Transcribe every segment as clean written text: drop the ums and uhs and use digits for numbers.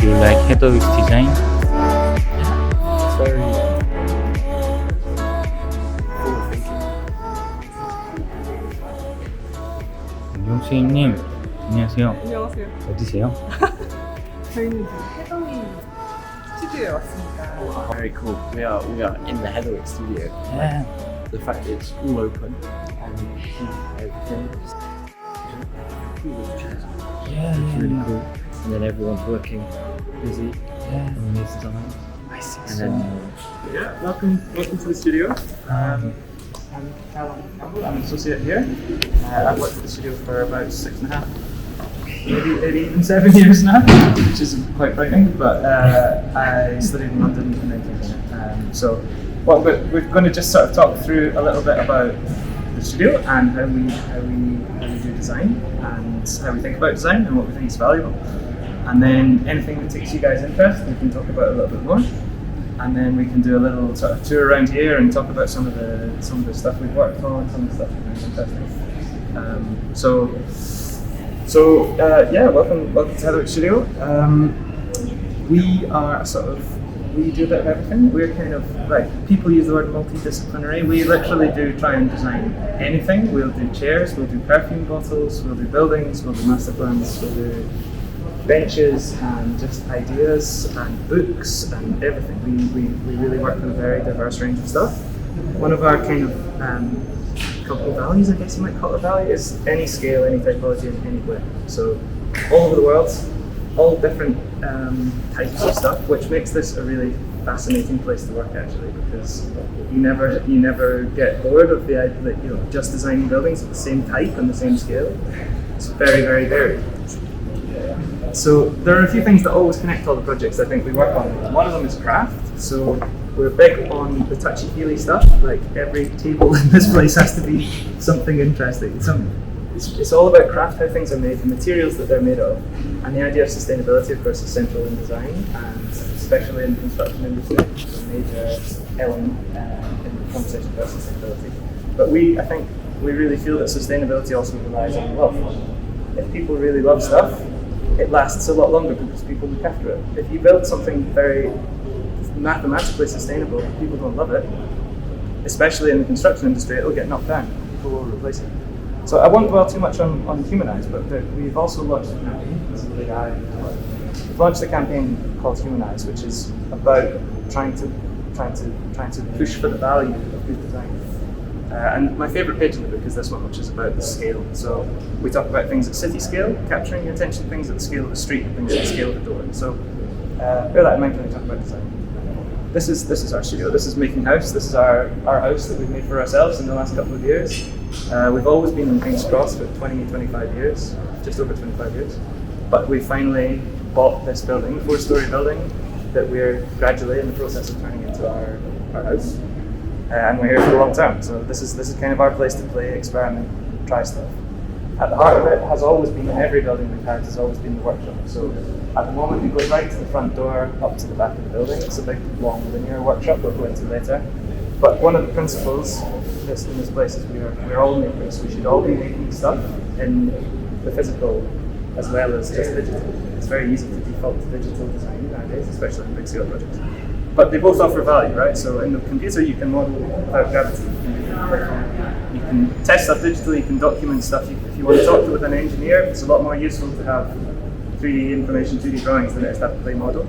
you like Heatherwick's design? It's very forward thinking. 용수님 안녕하세요. 안녕하세요. 어디세요? 저희는 지금 해동이 스튜디오에 왔습니다. Very cool. We are in the Heatherwick studio. Yeah. The fact that it's all open and everything. Yeah, It's really cool. And then everyone's working, busy on this design. I see. And then Yeah, welcome to the studio. I'm Callum Campbell, I'm an associate here. I've worked at the studio for about 6.5, maybe even 7 years now, which is quite frightening, but I studied in London and then came here. So we're going to just sort of talk through a little bit about the studio and how we do design and how we think about design and what we think is valuable. And then anything that takes you guys' interest, we can talk about a little bit more. And then we can do a little sort of tour around here and talk about some of the stuff we've worked on, some of the stuff we find interesting. Yeah, welcome to Heatherwick Studio. We do a bit of everything. We're kind of people use the word multidisciplinary. We literally do try and design anything. We'll do chairs, we'll do perfume bottles, we'll do buildings, we'll do master plans, we'll do benches and just ideas and books and everything. We really work with a very diverse range of stuff. One of our kind of company values, I guess you might call it a value, is any scale, any typology, and any way. So all over the world, all different types of stuff, which makes this a really fascinating place to work actually, because you never get bored of the idea that just designing buildings of the same type and the same scale. It's very, very varied. So there are a few things that always connect all the projects I think we work on. One of them is craft. So we're big on the touchy-feely stuff. Like every table in this place has to be something interesting. It's all about craft, how things are made, the materials that they're made of, and the idea of sustainability, of course, is central in design, and especially in the construction industry, it's a major element in the conversation about sustainability. But I think we really feel that sustainability also relies on love. If people really love stuff, it lasts a lot longer because people look after it. If you build something very mathematically sustainable and people don't love it, especially in the construction industry, it'll get knocked down. People will replace it. So I won't dwell too much on HYUNDAI, but we've also launched a campaign. This is the big eye. We've launched a campaign called HYUNDAI, which is about trying to push for the value of good design. And my favourite page in the book is this one, which is about the scale. So we talk about things at city scale, capturing your attention, things at the scale of the street, and things at the scale of the door. So bear that in mind when we talk about design. This is our studio. This is Making House. This is our house that we've made for ourselves in the last couple of years. We've always been in King's Cross for 25 years, just over 25 years. But we finally bought this building, 4-storey building, that we're gradually in the process of turning into our house. And we're here for the long term, so this is kind of our place to play, experiment, try stuff. At the heart of it has always been, in every building we've had, has always been the workshop. So at the moment we go right to the front door, up to the back of the building. It's a big, long, linear workshop we'll go into later. But one of the principles in this place is we're all makers. We should all be making stuff in the physical as well as just digital. It's very easy to default to digital design nowadays, especially in big scale projects. But they both offer value, right? So in the computer you can model without gravity. You can test stuff digitally, you can document stuff. If you want to talk with an engineer, it's a lot more useful to have 3D information, 2D drawings than it is to have a play model.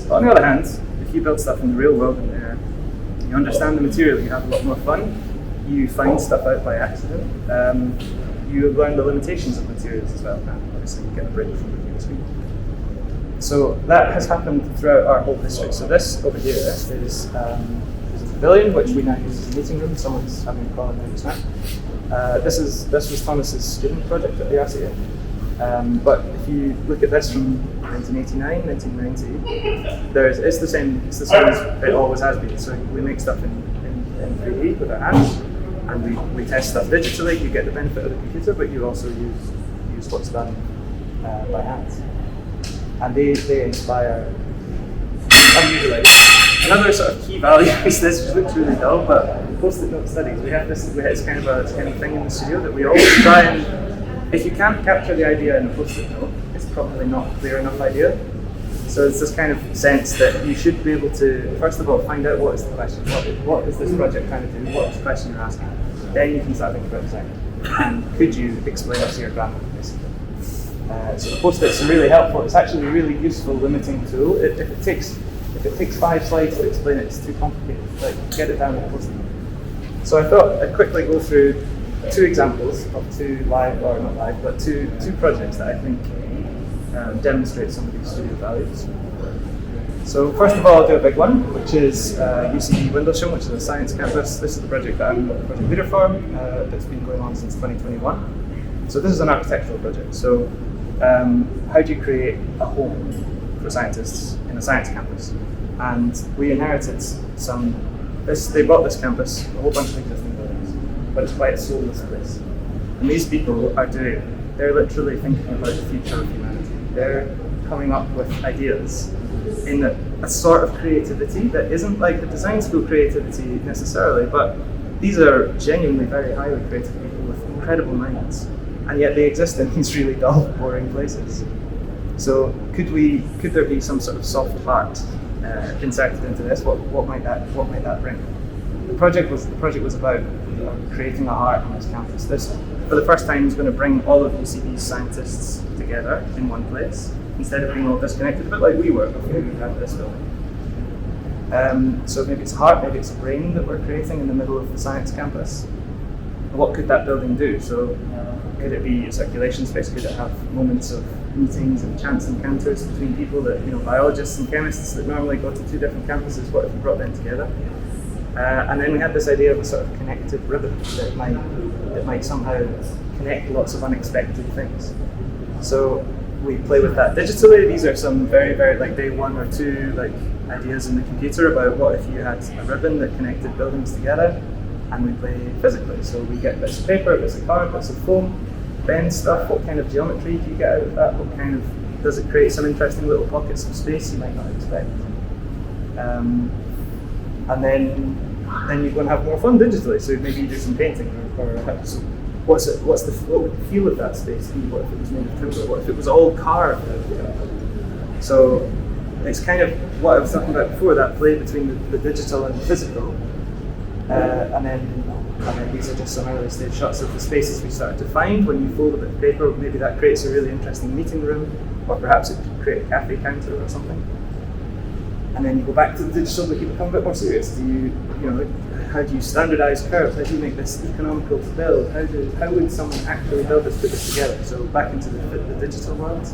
But on the other hand, if you build stuff in the real world in there, you understand the material, you have a lot more fun, you find stuff out by accident, you learn the limitations of materials as well, and obviously you get a break from looking at the screen. So that has happened throughout our whole history. So this over here is a pavilion, which we now use as a meeting room. Someone's having a call in there just now. This was Thomas's student project at the RCA. But if you look at this from 1989, 1990, it's the same as it always has been. So we make stuff in 3D with our hands, and we test stuff digitally. You get the benefit of the computer, but you also use what's done by hand. And they inspire unusually. Another sort of key value is this, which looks really dull, but post-it note studies. We have this. It's kind of a thing in the studio that we always try and. If you can't capture the idea in a post-it note, it's probably not a clear enough idea. So it's this kind of sense that you should be able to, first of all, find out what is the question, what is this project trying to do, what is the question you're asking. Then you can start thinking about design. And could you explain it to your grammar, basically. So the post-its are really helpful. It's actually a really useful limiting tool. If it takes 5 slides to explain it, it's too complicated. Like, get it down with post-it. So I thought I'd quickly go through 2 examples of 2 live, or not live, but two projects that I think demonstrate some of these studio values. So first of all, I'll do a big one, which is UCB Windlesham, which is a science campus. This is the project that I'm the project leader for, that's been going on since 2021. So this is an architectural project. So how do you create a home for scientists in a science campus? And we inherited they bought this campus, a whole bunch of existing buildings, but it's quite a soulless place. And these people they're literally thinking about the future of humanity. They're coming up with ideas in a sort of creativity that isn't like the design school creativity necessarily, but these are genuinely very highly creative people with incredible minds, and yet they exist in these really dull, boring places. So could there be some sort of soft heart inserted into this? What might that bring? The project was about creating a heart on this campus. This, for the first time, is going to bring all of UCB's scientists together in one place, instead of being all disconnected, a bit like we were before we had this building. So maybe it's a heart, maybe it's a brain that we're creating in the middle of the science campus. What could that building do? So could it be a circulation space? Could it have moments of meetings and chance encounters between people that, biologists and chemists that normally go to 2 different campuses? What if we brought them together? And then we had this idea of a sort of connected ribbon that might somehow connect lots of unexpected things. So we play with that digitally. These are some very, very day 1 or 2 ideas in the computer about what if you had a ribbon that connected buildings together, and we play physically. So we get bits of paper, bits of card, bits of foam, bend stuff. What kind of geometry do you get out of that? Does it create some interesting little pockets of space you might not expect? And then you're going to have more fun digitally. So maybe you do some painting, or what would the feel of that space be? What if it was made of timber? What if it was all carved? So it's kind of what I was talking about before, that play between the digital and the physical. And then these are just some early stage shots of the spaces we started to find. When you fold a bit of paper, maybe that creates a really interesting meeting room, or perhaps it could create a cafe counter or something. And then you go back to the digital, but you become a bit more serious. How do you standardize curves? How do you make this economical to build? How would someone actually put this together? So back into the digital world.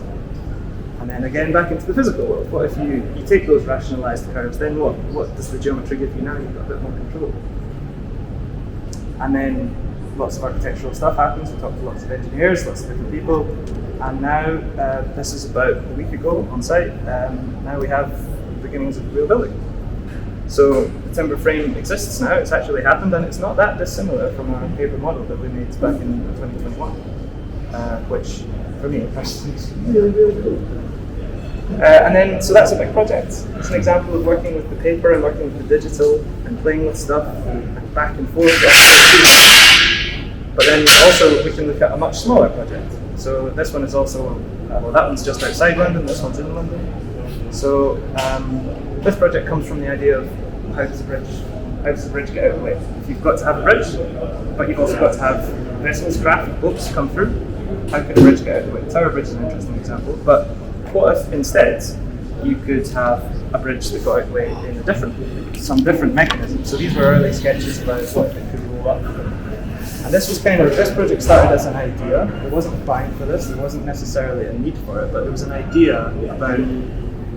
And then again back into the physical world. What if you take those rationalized curves, then what does the geometry give you now? You've got a bit more control. And then lots of architectural stuff happens. We talk to lots of engineers, lots of different people. And now, this is about a week ago on site, now we have the beginnings of the real building. So the timber frame exists now, it's actually happened, and it's not that dissimilar from our paper model that we made back in 2021, which for me personally is really, really cool. And then, so that's a big project. It's an example of working with the paper and working with the digital and playing with stuff and back and forth. But then also we can look at a much smaller project. So this one is also, that one's just outside London, this one's in London. So this project comes from the idea of how does the bridge get out of the way? If you've got to have a bridge, but you've also got to have vessels, craft, boats come through, how can a bridge get out of the way? Tower Bridge is an interesting example, but what if instead you could have a bridge that got out of the way in some different mechanism? So these were early sketches about what if it could roll up. And this project started as an idea. There wasn't a plan for this, there wasn't necessarily a need for it, but there was an idea about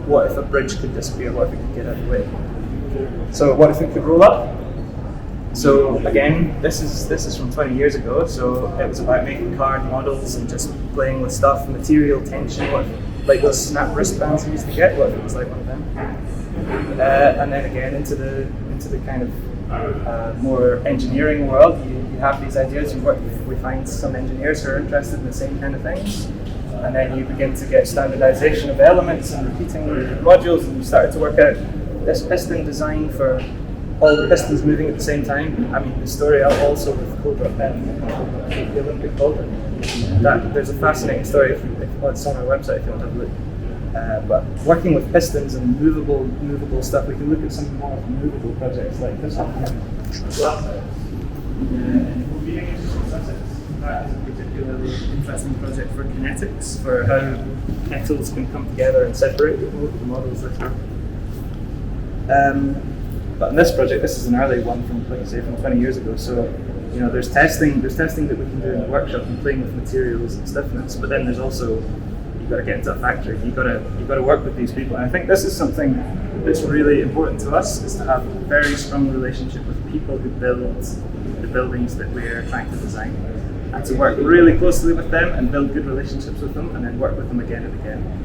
what if a bridge could disappear, what if it could get out of the way. So what if it could roll up? So again, this is from 20 years ago, so it was about making card models and just playing with stuff, material tension, like those snap wristbands you used to get, what if it was like one of them? And then again into the kind of more engineering world, you have these ideas, we find some engineers who are interested in the same kind of things, and then you begin to get standardization of elements and repeating modules, and you start to work out this piston design for all the pistons moving at the same time. I mean, the story also with Cobra Pen, the Olympic Cauldron. There's a fascinating story. It's on our website if you want to have a look. But working with pistons and movable stuff, we can look at some more movable projects like this one. That is a particularly interesting project for kinetics, for how metals can come together and separate. We'll look at the models later. But in this project, this is an early one from, like I say, from 20 years ago. So, you know, there's testing that we can do in the workshop and playing with materials and stiffness. But then there's also, you've got to get into a factory. You've got to work with these people. And I think this is something that's really important to us, is to have a very strong relationship with people who build the buildings that we're trying to design, and to work really closely with them and build good relationships with them, and then work with them again and again.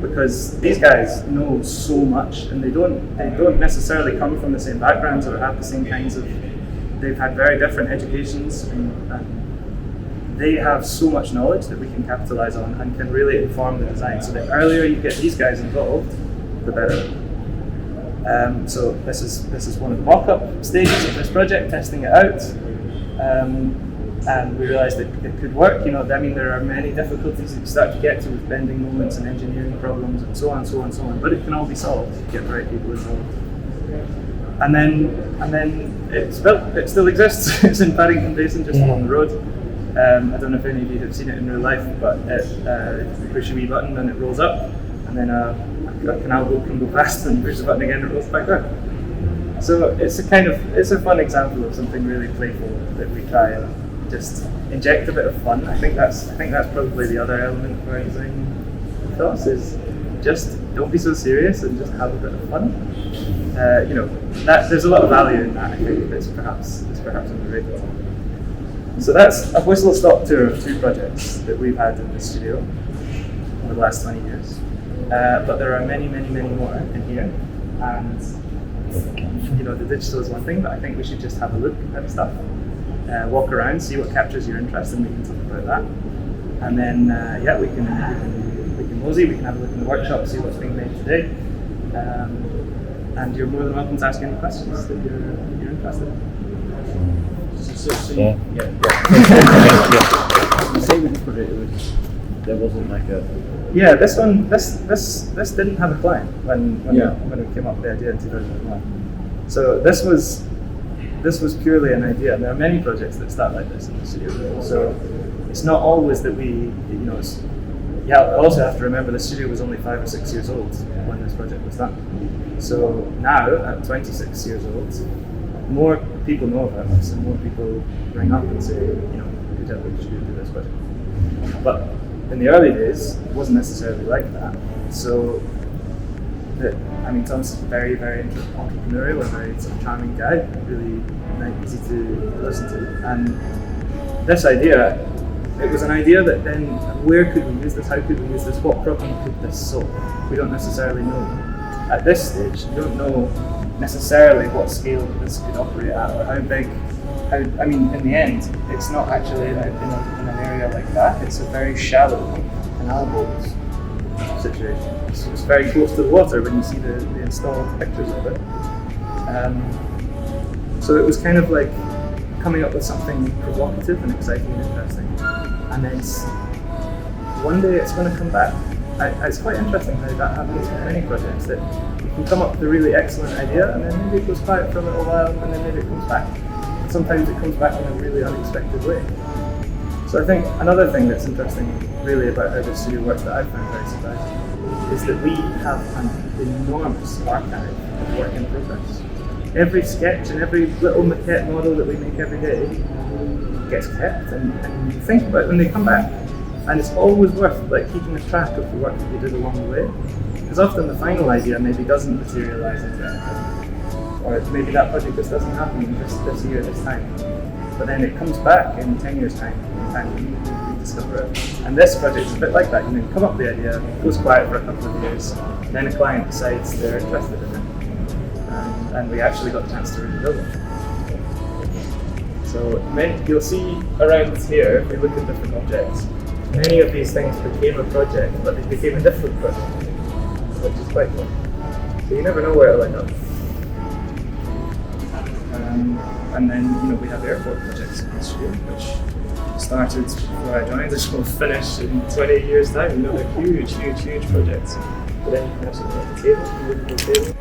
Because these guys know so much, and they don't necessarily come from the same backgrounds or have the same kinds of. They've had very different educations, and they have so much knowledge that we can capitalize on and can really inform the design. So the earlier you get these guys involved, the better. So this is one of the mock-up stages of this project, testing it out. And we realised that it could work. You know, I mean, there are many difficulties that you start to get to with bending moments and engineering problems and so on, so on, so on. But it can all be solved if you get the right people involved. And then it's built. It still exists. It's in Paddington Basin, just along the road. I don't know if any of you have seen it in real life, but you push a wee button and it rolls up, and then a canal boat can go past, and you push the button again and it rolls back down. So it's a fun example of something really playful that we try and just inject a bit of fun. I think that's probably the other element of our design ethos, is just don't be so serious and just have a bit of fun. You know, that there's a lot of value in that. I think that's perhaps underrated. So that's a whistle-stop tour of 2 projects that we've had in the studio over the last 20 years. But there are many, many, many more in here, and you know, the digital is one thing, but I think we should just have a look at stuff. Walk around, see what captures your interest, and we can talk about that. And then, we can mosey. We can have a look in the workshop, see what's being made today. And you're more than welcome to ask any questions that you're interested in. You say when you put it, there wasn't like a. Yeah, this didn't have a client when we came up with the idea in 2001. So this was purely an idea, and there are many projects that start like this in the studio. So it's not always that we, I also have to remember the studio was only 5 or 6 years old when this project was done. So now, at 26 years old, more people know about us, and more people ring up and say, good job, we should do this project. But in the early days, it wasn't necessarily like that. So, Thomas is very, very entrepreneurial, a very sort of charming guy, really easy to listen to. And this idea, it was an idea that then, where could we use this? How could we use this? What problem could this solve? We don't necessarily know. At this stage, you don't know necessarily what scale this could operate at, or how big. In the end, it's not actually in an area like that. It's a very shallow canal boat situation. It's very close to the water when you see the installed pictures of it. So it was kind of like coming up with something provocative and exciting and interesting. And then one day it's going to come back. It's quite interesting how that happens in many projects, that you can come up with a really excellent idea, and then maybe it goes quiet for a little while, and then maybe it comes back. Sometimes it comes back in a really unexpected way. So I think another thing that's interesting really about how the studio works that I found very surprising is that we have an enormous archive of work in progress. Every sketch and every little maquette model that we make every day gets kept, and you think about it when they come back. And it's always worth keeping a track of the work that you did along the way, because often the final idea maybe doesn't materialise into anything, or maybe that project just doesn't happen this year, this time. But then it comes back in 10 years' time, and you rediscover it. And this project is a bit like that. You come up with the idea, it goes quiet for a couple of years, and then a client decides they're interested in it, and we actually got the chance to really build it. So you'll see around here, if we look at different objects, many of these things became a project, but they became a different project, which is quite fun. So you never know where it'll end up. And then we have airport projects in the studio, which started before I joined, this will finish in 20 years' time. You know, they're huge projects. But then you can have something like a table, a movable table.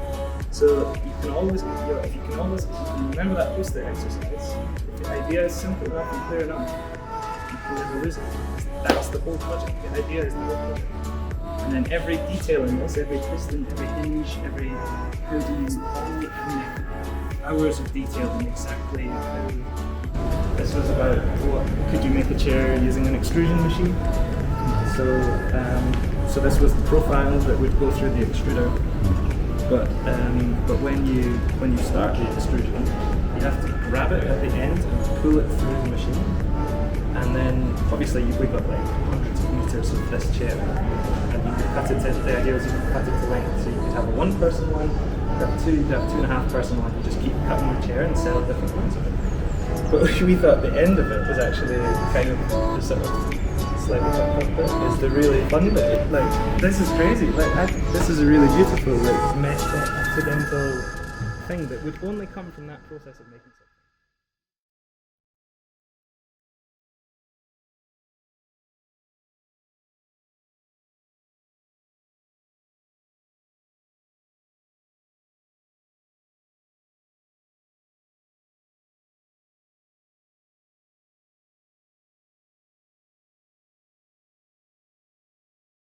So you can always, if you remember that poster exercise, if the idea is simple enough and clear enough, you can never lose it. That's the whole project. The idea is the whole project. And then every detail in this, every piston, every hinge, every hoodie, hours of detail in exactly how. This was about what could you make a chair using an extrusion machine. So this was the profile that would go through the extruder. But when you start the extrusion, you have to grab it at the end and pull it through the machine. And then obviously we've got like hundreds of meters of this chair, and you could cut it to, the idea was you could cut it to length. So you could have a 1-person one, you could have 2.5-person one, you just keep cutting the chair and sell different ones of it. But we thought the end of it was actually kind of the sort of slightly fucked up bit, is the really fun bit. Like, this is crazy. Like, this is a really beautiful, like, accidental thing that would only come from that process of making something.